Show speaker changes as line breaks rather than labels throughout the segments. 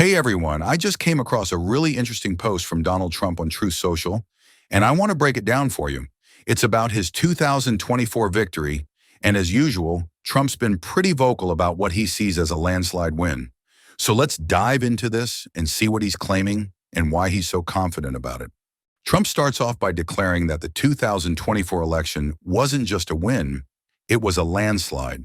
Hey everyone, I just came across a really interesting post from Donald Trump on Truth Social, and I want to break it down for you. It's about his 2024 victory, and as usual, Trump's been pretty vocal about what he sees as a landslide win. So let's dive into this and see what he's claiming and why he's so confident about it. Trump starts off by declaring that the 2024 election wasn't just a win, it was a landslide.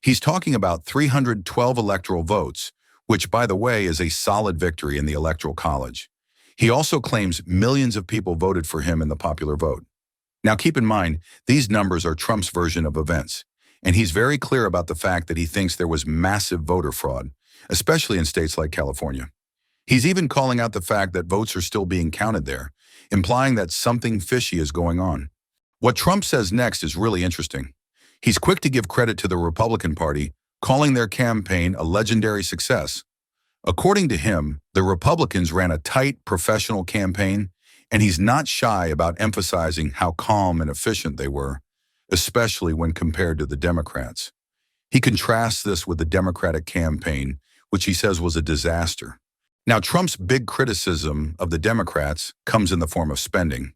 He's talking about 312 electoral votes, which, by the way, is a solid victory in the Electoral College. He also claims millions of people voted for him in the popular vote. Now, keep in mind, these numbers are Trump's version of events, and he's very clear about the fact that he thinks there was massive voter fraud, especially in states like California. He's even calling out the fact that votes are still being counted there, implying that something fishy is going on. What Trump says next is really interesting. He's quick to give credit to the Republican Party, calling their campaign a legendary success. According to him, the Republicans ran a tight, professional campaign, and he's not shy about emphasizing how calm and efficient they were, especially when compared to the Democrats. He contrasts this with the Democratic campaign, which he says was a disaster. Now, Trump's big criticism of the Democrats comes in the form of spending.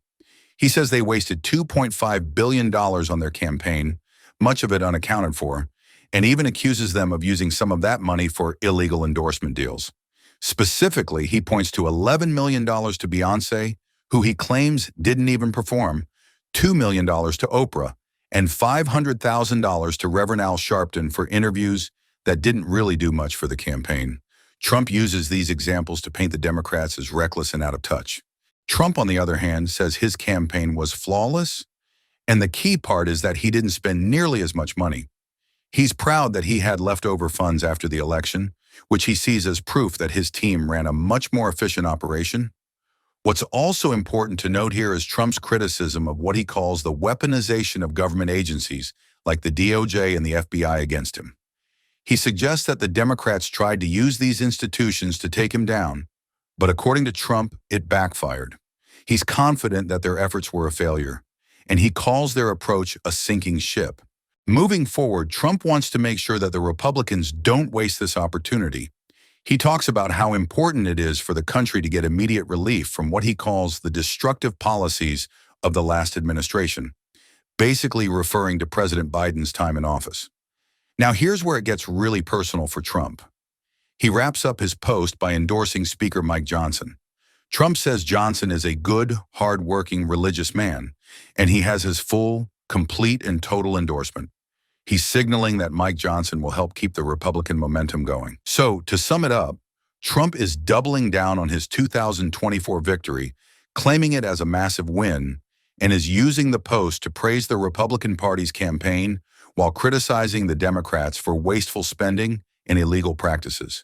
He says they wasted $2.5 billion on their campaign, much of it unaccounted for, and even accuses them of using some of that money for illegal endorsement deals. Specifically, he points to $11 million to Beyoncé, who he claims didn't even perform, $2 million to Oprah, and $500,000 to Reverend Al Sharpton for interviews that didn't really do much for the campaign. Trump uses these examples to paint the Democrats as reckless and out of touch. Trump, on the other hand, says his campaign was flawless, and the key part is that he didn't spend nearly as much money. He's proud that he had leftover funds after the election, which he sees as proof that his team ran a much more efficient operation. What's also important to note here is Trump's criticism of what he calls the weaponization of government agencies like the DOJ and the FBI against him. He suggests that the Democrats tried to use these institutions to take him down, but according to Trump, it backfired. He's confident that their efforts were a failure, and he calls their approach a sinking ship. Moving forward, Trump wants to make sure that the Republicans don't waste this opportunity. He talks about how important it is for the country to get immediate relief from what he calls the destructive policies of the last administration, basically referring to President Biden's time in office. Now, here's where it gets really personal for Trump. He wraps up his post by endorsing Speaker Mike Johnson. Trump says Johnson is a good, hard-working, religious man, and he has his full, complete, and total endorsement. He's signaling that Mike Johnson will help keep the Republican momentum going. So, to sum it up, Trump is doubling down on his 2024 victory, claiming it as a massive win, and is using the post to praise the Republican Party's campaign while criticizing the Democrats for wasteful spending and illegal practices.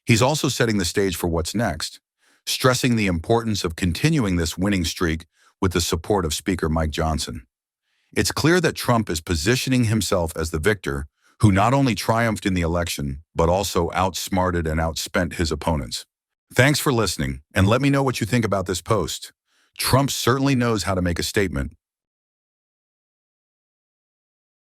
He's also setting the stage for what's next, stressing the importance of continuing this winning streak with the support of Speaker Mike Johnson. It's clear that Trump is positioning himself as the victor who not only triumphed in the election, but also outsmarted and outspent his opponents. Thanks for listening, and let me know what you think about this post. Trump certainly knows how to make a statement,